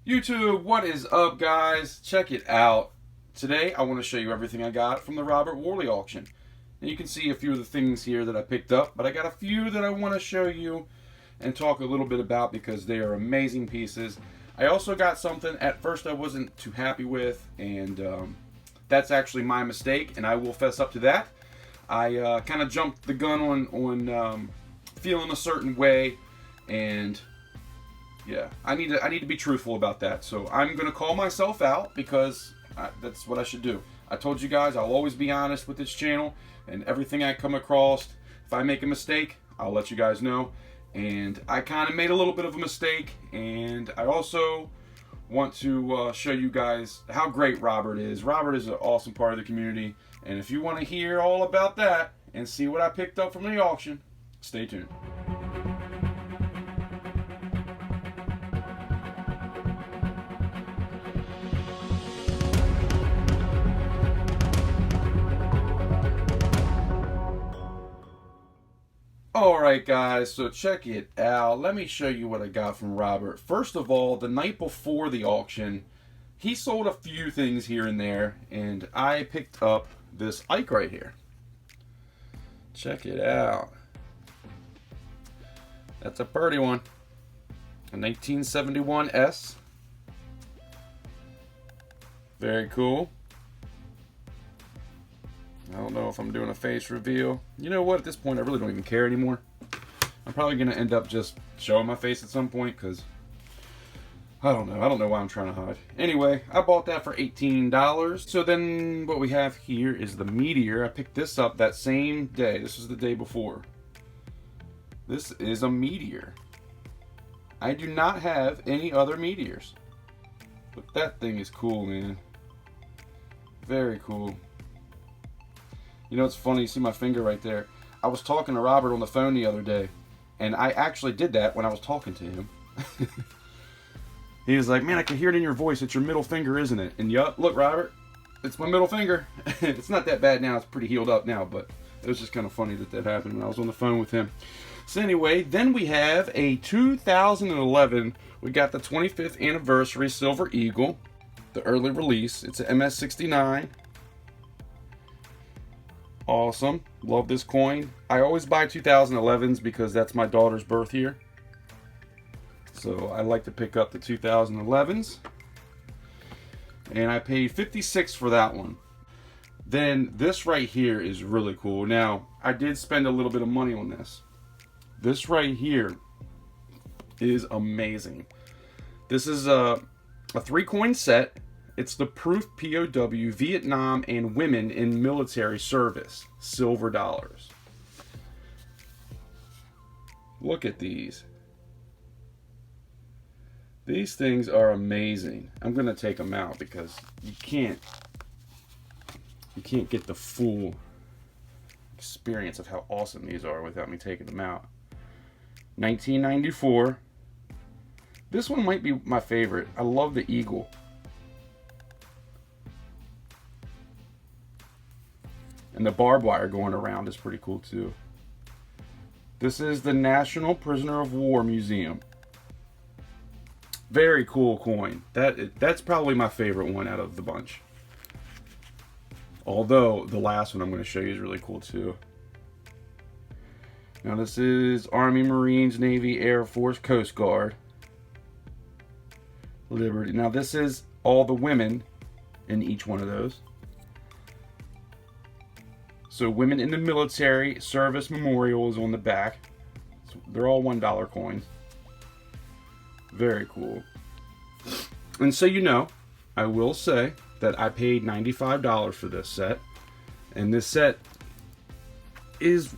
YouTube, what is up, guys? Check it out. Today I want to show you everything I got from the Robert Worley auction. And you can see a few of the things here that I picked up, but I got a few that I want to show you and talk a little bit about because they are amazing pieces. I also got something at first I wasn't too happy with, and that's actually my mistake, and I will fess up to that. I kind of jumped the gun on feeling a certain way, and yeah, I need to be truthful about that. So I'm gonna call myself out because that's what I should do. I told you guys I'll always be honest with this channel, and everything I come across, if I make a mistake, I'll let you guys know. And I kind of made a little bit of a mistake, and I also want to show you guys how great Robert is. Robert is an awesome part of the community, and if you want to hear all about that and see what I picked up from the auction, stay tuned. Alright guys, so check it out. Let me show you what I got from Robert. First of all, the night before the auction, he sold a few things here and there, and I picked up this Ike right here. Check it out. That's a pretty one. A 1971 S. Very cool. I don't know if I'm doing a face reveal. You know what? At this point, I really don't even care anymore. I'm probably going to end up just showing my face at some point because I don't know. I don't know why I'm trying to hide. Anyway, I bought that for $18. So then what we have here is the Meteor. I picked this up that same day. This was the day before. This is a Meteor. I do not have any other Meteors. But that thing is cool, man. Very cool. You know, it's funny, you see my finger right there. I was talking to Robert on the phone the other day, and I actually did that when I was talking to him. He was like, man, I can hear it in your voice. It's your middle finger, isn't it? And yup, look, Robert, it's my middle finger. It's not that bad now. It's pretty healed up now, but it was just kind of funny that happened when I was on the phone with him. So anyway, then we have a 2011. We got the 25th anniversary Silver Eagle, the early release. It's an MS69. Awesome. Love this coin. I always buy 2011s because that's my daughter's birth year. So I like to pick up the 2011s. And I paid $56 for that one. Then this right here is really cool. Now, I did spend a little bit of money on this. This right here is amazing. This is a 3-coin set. It's the Proof POW Vietnam and Women in Military Service silver dollars. Look at these. These things are amazing. I'm gonna take them out because you can't get the full experience of how awesome these are without me taking them out. 1994. This one might be my favorite. I love the eagle. And the barbed wire going around is pretty cool too. This is the National Prisoner of War Museum. Very cool coin. That's probably my favorite one out of the bunch. Although the last one I'm going to show you is really cool too. Now this is Army, Marines, Navy, Air Force, Coast Guard. Liberty. Now this is all the women in each one of those. So women in the military service memorial is on the back. So they're all $1 coins. Very cool. And so you know, I will say that I paid $95 for this set. And this set is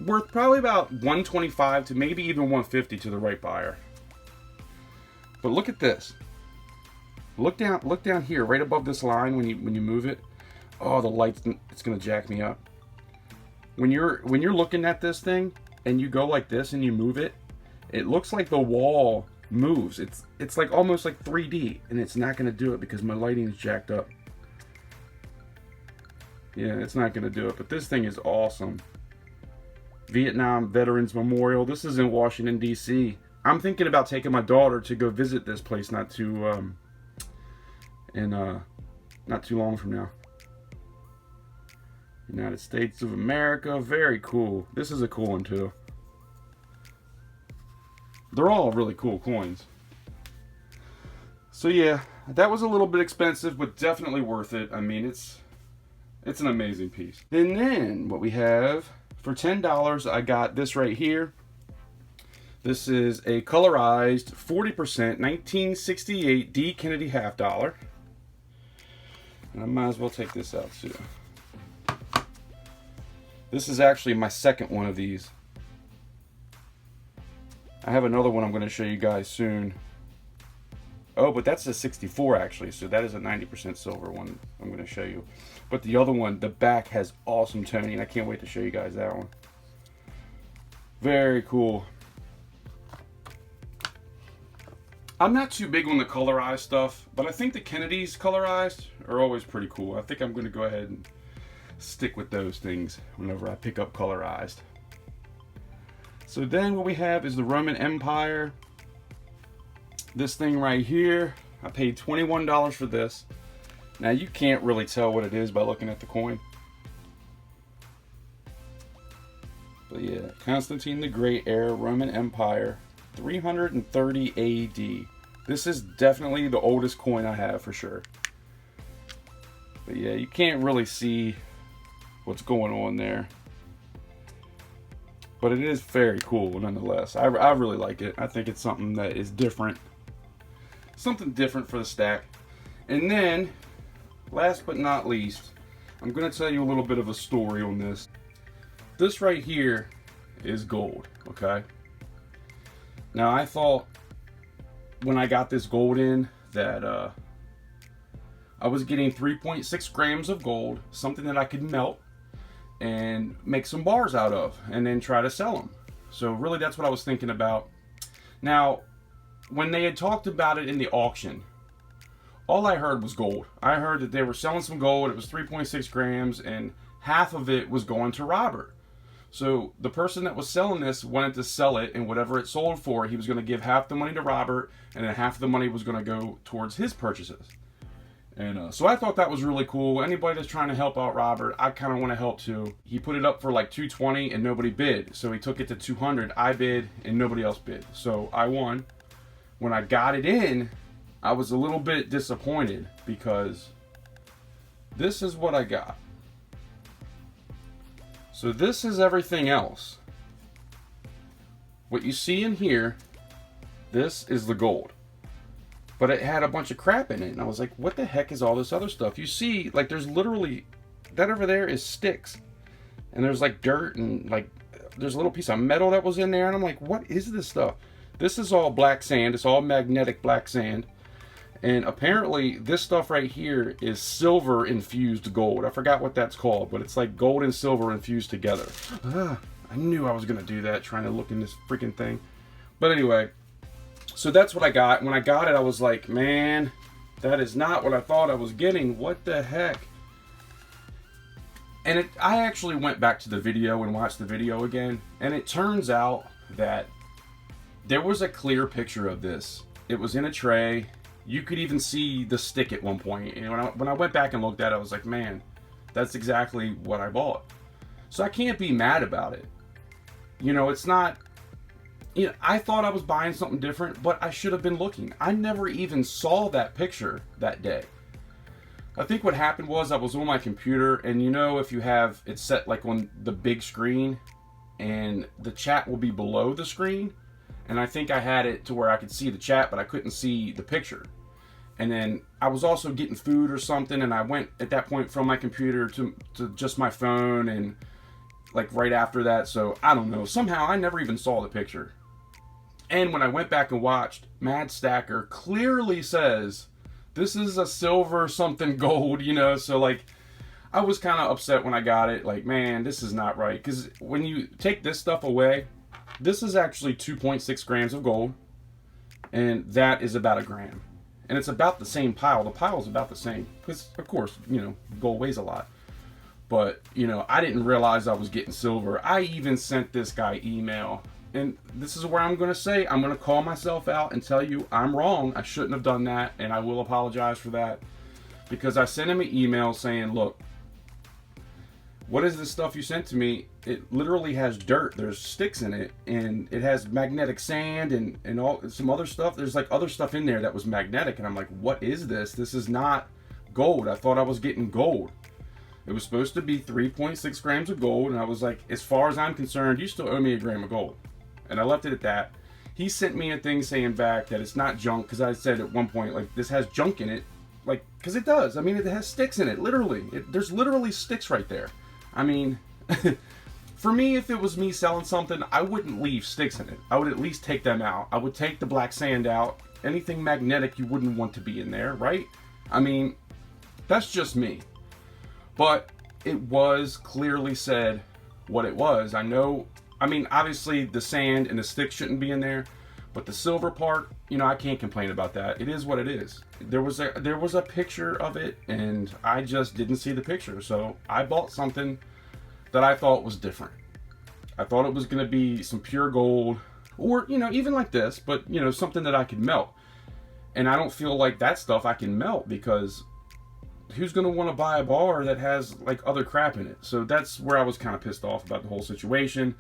worth probably about $125 to maybe even $150 to the right buyer. But look at this. Look down here, right above this line when you move it. Oh, the light, it's gonna jack me up. When you're looking at this thing and you go like this and you move it, it looks like the wall moves. It's like almost like 3D, and it's not going to do it because my lighting is jacked up. Yeah, it's not going to do it, but this thing is awesome. Vietnam Veterans Memorial. This is in Washington, D.C. I'm thinking about taking my daughter to go visit this place not too long from now. United States of America, very cool. This is a cool one too. They're all really cool coins. So yeah, that was a little bit expensive, but definitely worth it. I mean, it's an amazing piece. And then what we have for $10, I got this right here. This is a colorized 40% 1968 D Kennedy half dollar. And I might as well take this out too. This is actually my second one of these. I have another one I'm going to show you guys soon. Oh, but that's a 64 actually, so that is a 90% silver one I'm going to show you. But the other one, the back has awesome toning, and I can't wait to show you guys that one. Very cool. I'm not too big on the colorized stuff, but I think the Kennedys colorized are always pretty cool. I think I'm going to go ahead and stick with those things whenever I pick up colorized. So then what we have is the Roman Empire. This thing right here, I paid $21 for this. Now you can't really tell what it is by looking at the coin. But yeah, Constantine the Great era, Roman Empire, 330 AD. This is definitely the oldest coin I have for sure. But yeah, you can't really see what's going on there. But it is very cool nonetheless. I really like it. I think it's something that is different. Something different for the stack. And then, last but not least, I'm going to tell you a little bit of a story on this. This right here is gold, okay? Now I thought when I got this gold in that I was getting 3.6 grams of gold, something that I could melt and make some bars out of and then try to sell them. So really that's what I was thinking about. Now, when they had talked about it in the auction, all I heard was gold. I heard that they were selling some gold. It was 3.6 grams and half of it was going to Robert. So the person that was selling this wanted to sell it, and whatever it sold for, he was going to give half the money to Robert, and then half of the money was going to go towards his purchases. And so I thought that was really cool. Anybody that's trying to help out Robert, I kind of want to help too. He put it up for like $220 and nobody bid. So he took it to $200. I bid and nobody else bid. So I won. When I got it in, I was a little bit disappointed because this is what I got. So this is everything else. What you see in here, this is the gold. But it had a bunch of crap in it. And I was like, what the heck is all this other stuff? You see, like there's literally, that over there is sticks. And there's like dirt and like, there's a little piece of metal that was in there. And I'm like, what is this stuff? This is all black sand. It's all magnetic black sand. And apparently this stuff right here is silver infused gold. I forgot what that's called, but it's like gold and silver infused together. I knew I was going to do that, trying to look in this freaking thing. But anyway, so that's what I got. When I got it, I was like, man, that is not what I thought I was getting. What the heck? And I actually went back to the video and watched the video again. And it turns out that there was a clear picture of this. It was in a tray. You could even see the stick at one point. And when I went back and looked at it, I was like, man, that's exactly what I bought. So I can't be mad about it. You know, it's not, you know, I thought I was buying something different, but I should have been looking. I never even saw that picture that day. I think what happened was I was on my computer, and you know, if you have it set like on the big screen and the chat will be below the screen, and I think I had it to where I could see the chat, but I couldn't see the picture. And then I was also getting food or something, and I went at that point from my computer to just my phone, and like right after that, so I don't know. Somehow I never even saw the picture. And when I went back and watched, Mad Stacker clearly says, this is a silver something gold, you know, so like, I was kind of upset when I got it, like, man, this is not right. Because when you take this stuff away, this is actually 2.6 grams of gold, and that is about 1 gram. And it's about the same pile. The pile is about the same. Because, of course, you know, gold weighs a lot. But, you know, I didn't realize I was getting silver. I even sent this guy email and this is where I'm going to say, I'm going to call myself out and tell you I'm wrong. I shouldn't have done that, and I will apologize for that. Because I sent him an email saying, look, what is this stuff you sent to me? It literally has dirt. There's sticks in it, and it has magnetic sand and all some other stuff. There's like other stuff in there that was magnetic, and I'm like, what is this? This is not gold. I thought I was getting gold. It was supposed to be 3.6 grams of gold, and I was like, as far as I'm concerned, you still owe me a gram of gold. And I left it at that. He sent me a thing saying back that it's not junk, because I said at one point, like, this has junk in it. Like, because it does. I mean, it has sticks in it, literally. There's literally sticks right there. I mean, for me, if it was me selling something, I wouldn't leave sticks in it. I would at least take them out. I would take the black sand out. Anything magnetic you wouldn't want to be in there, right? I mean, that's just me. But it was clearly said what it was. I know, I mean, obviously the sand and the sticks shouldn't be in there. But the silver part, you know, I can't complain about that. It is what it is. There was a picture of it, and I just didn't see the picture. So I bought something that I thought was different. I thought it was going to be some pure gold, or, you know, even like this, but, you know, something that I could melt. And I don't feel like that stuff I can melt, because who's going to want to buy a bar that has, like, other crap in it? So that's where I was kind of pissed off about the whole situation.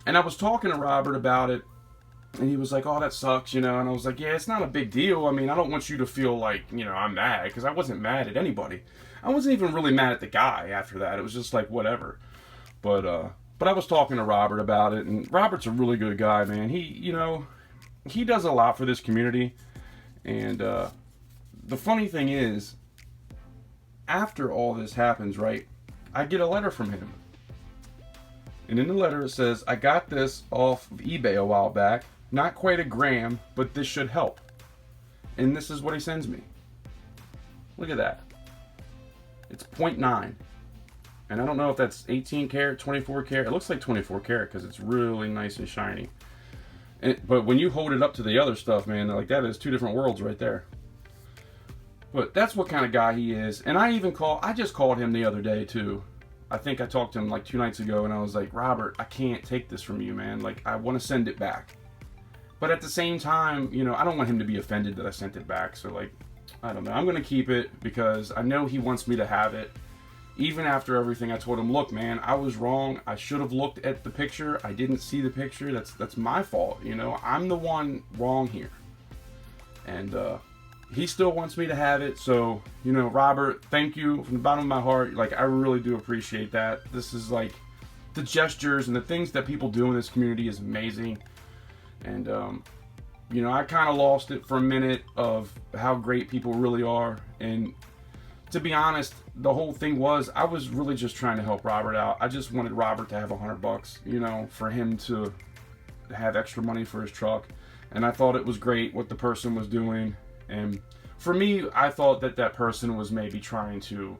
And I was talking to Robert about it, and he was like, oh, that sucks, you know. And I was like, yeah, it's not a big deal. I mean, I don't want you to feel like, you know, I'm mad, because I wasn't mad at anybody. I wasn't even really mad at the guy after that. It was just like, whatever. But I was talking to Robert about it, and Robert's a really good guy, man. He, you know, he does a lot for this community. And the funny thing is, after all this happens, right, I get a letter from him. And in the letter it says, I got this off of eBay a while back. Not quite a gram, but this should help. And this is what he sends me. Look at that. It's 0.9. And I don't know if that's 18 karat, 24 karat. It looks like 24 karat because it's really nice and shiny. But when you hold it up to the other stuff, man, like, that is two different worlds right there. But that's what kind of guy he is. And I just called him the other day too. I think I talked to him like 2 nights ago, and I was like, Robert, I can't take this from you, man. Like, I want to send it back. But at the same time, you know, I don't want him to be offended that I sent it back. So, like, I don't know. I'm going to keep it because I know he wants me to have it. Even after everything, I told him, look, man, I was wrong. I should have looked at the picture. I didn't see the picture. That's my fault, you know. I'm the one wrong here. And he still wants me to have it. So, you know, Robert, thank you from the bottom of my heart. Like, I really do appreciate that. This is like, the gestures and the things that people do in this community is amazing. And, you know, I kind of lost it for a minute of how great people really are. And to be honest, the whole thing was, I was really just trying to help Robert out. I just wanted Robert to have $100, you know, for him to have extra money for his truck. And I thought it was great what the person was doing. And for me, I thought that that person was maybe trying to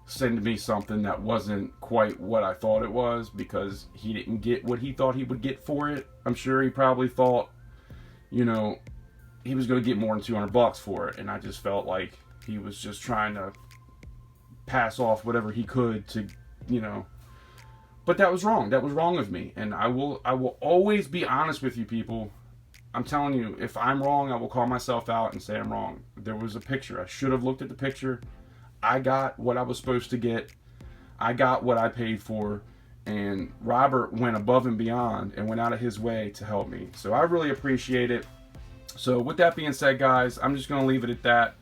send me something that wasn't quite what I thought it was, because he didn't get what he thought he would get for it. I'm sure he probably thought, you know, he was going to get more than $200 for it. And I just felt like he was just trying to pass off whatever he could to, you know. But that was wrong. That was wrong of me. And I will always be honest with you people. I'm telling you, if I'm wrong, I will call myself out and say I'm wrong. There was a picture. I should have looked at the picture. I got what I was supposed to get. I got what I paid for. And Robert went above and beyond and went out of his way to help me. So I really appreciate it. So with that being said, guys, I'm just going to leave it at that.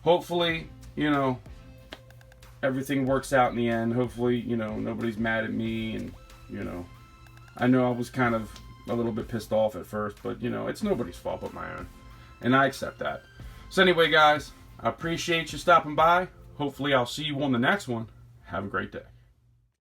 Hopefully, you know, everything works out in the end. Hopefully, you know, nobody's mad at me. And, you know, I know I was kind of a little bit pissed off at first, but, you know, it's nobody's fault but my own. And I accept that. So anyway, guys, I appreciate you stopping by. Hopefully I'll see you on the next one. Have a great day.